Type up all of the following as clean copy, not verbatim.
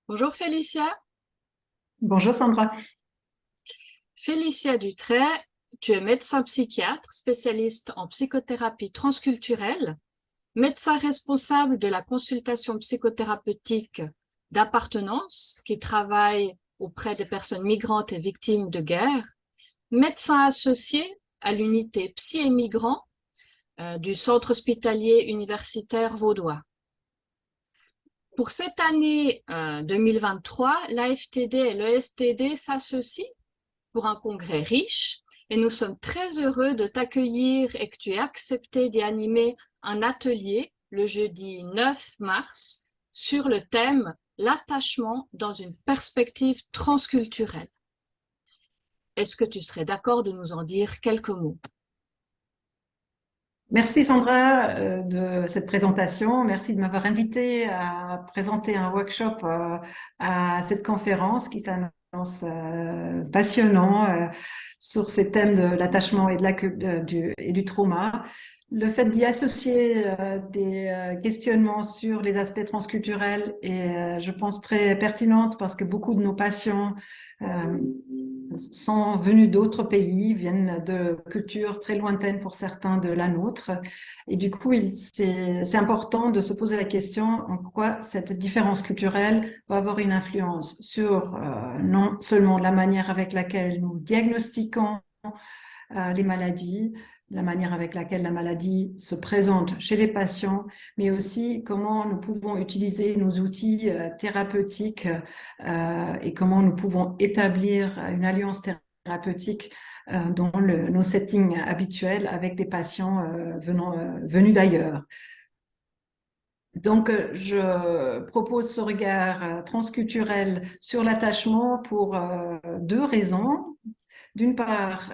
Bonjour Félicia. Bonjour Sandra. Félicia Dutray, tu es médecin psychiatre, spécialiste en psychothérapie transculturelle, médecin responsable de la consultation psychothérapeutique d'appartenance qui travaille auprès des personnes migrantes et victimes de guerre, médecin associé à l'unité Psy et Migrants du Centre hospitalier universitaire vaudois. Pour cette année 2023, l'AFTD et l'ESTD s'associent pour un congrès riche et nous sommes très heureux de t'accueillir et que tu aies accepté d'y animer un atelier le jeudi 9 mars sur le thème l'attachement dans une perspective transculturelle. Est-ce que tu serais d'accord de nous en dire quelques mots? Merci Sandra de cette présentation. Merci de m'avoir invité à présenter un workshop à cette conférence qui s'annonce passionnant sur ces thèmes de l'attachement et du trauma. Le fait d'y associer des questionnements sur les aspects transculturels est, je pense, très pertinente parce que beaucoup de nos patients euh, sont venus d'autres pays, viennent de cultures très lointaines pour certains de la nôtre. Et du coup, c'est important de se poser la question en quoi cette différence culturelle va avoir une influence sur non seulement la manière avec laquelle nous diagnostiquons les maladies, la manière avec laquelle la maladie se présente chez les patients, mais aussi comment nous pouvons utiliser nos outils thérapeutiques et comment nous pouvons établir une alliance thérapeutique dans nos settings habituels avec des patients venus d'ailleurs. Donc, je propose ce regard transculturel sur l'attachement pour deux raisons. D'une part,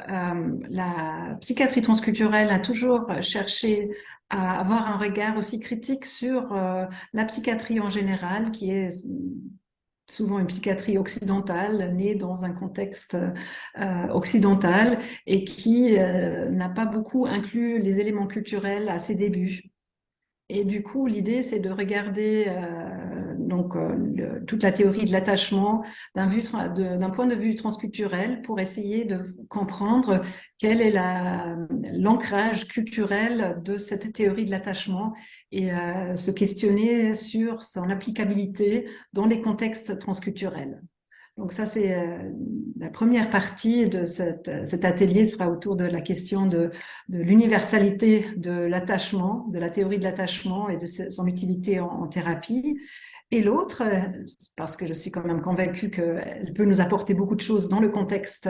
la psychiatrie transculturelle a toujours cherché à avoir un regard aussi critique sur la psychiatrie en général, qui est souvent une psychiatrie occidentale, née dans un contexte occidental et qui n'a pas beaucoup inclus les éléments culturels à ses débuts. Et du coup, l'idée, c'est de regarder toute la théorie de l'attachement d'un point de vue transculturel pour essayer de comprendre quel est l'ancrage culturel de cette théorie de l'attachement et se questionner sur son applicabilité dans les contextes transculturels. Donc ça, c'est la première partie de cet atelier sera autour de la question de l'universalité de l'attachement, de la théorie de l'attachement et de son utilité en thérapie. Et l'autre, parce que je suis quand même convaincue qu'elle peut nous apporter beaucoup de choses dans le contexte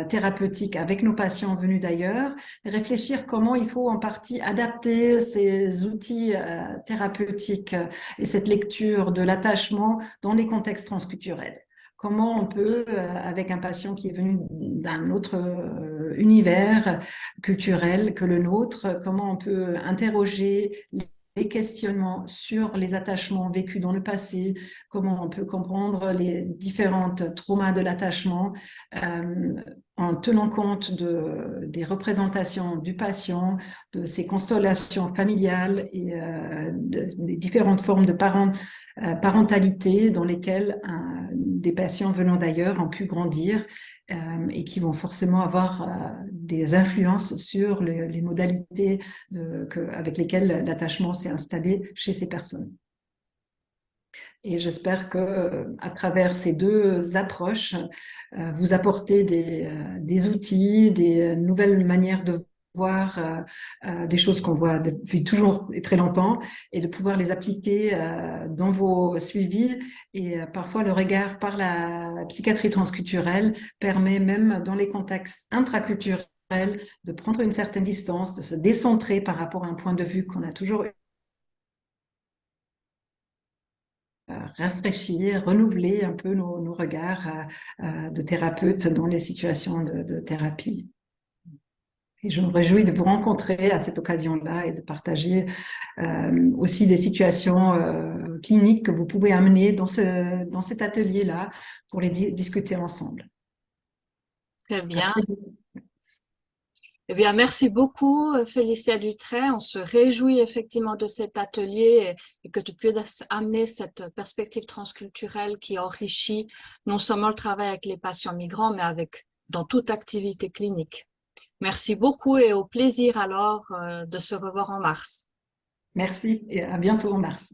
thérapeutique avec nos patients venus d'ailleurs, réfléchir comment il faut en partie adapter ces outils thérapeutiques et cette lecture de l'attachement dans les contextes transculturels. Comment on peut, avec un patient qui est venu d'un autre univers culturel que le nôtre, comment on peut interroger les questionnements sur les attachements vécus dans le passé, comment on peut comprendre les différentes traumas de l'attachement euh, en tenant compte des représentations du patient, de ses constellations familiales et des différentes formes de parentalité dans lesquelles des patients venant d'ailleurs ont pu grandir et qui vont forcément avoir des influences sur les modalités avec lesquelles l'attachement s'est installé chez ces personnes. Et j'espère que à travers ces deux approches, vous apportez des outils, des nouvelles manières de voir des choses qu'on voit depuis toujours et très longtemps et de pouvoir les appliquer dans vos suivis. Et parfois, le regard par la psychiatrie transculturelle permet même dans les contextes intraculturels de prendre une certaine distance, de se décentrer par rapport à un point de vue qu'on a toujours rafraîchir, renouveler un peu nos regards de thérapeutes dans les situations de thérapie. Et je me réjouis de vous rencontrer à cette occasion-là et de partager aussi des situations cliniques que vous pouvez amener dans cet atelier-là pour les discuter ensemble. Très À bien. très vite. Eh bien, merci beaucoup, Félicia Dutray. On se réjouit effectivement de cet atelier et que tu puisses amener cette perspective transculturelle qui enrichit non seulement le travail avec les patients migrants, mais avec dans toute activité clinique. Merci beaucoup et au plaisir alors de se revoir en mars. Merci et à bientôt en mars.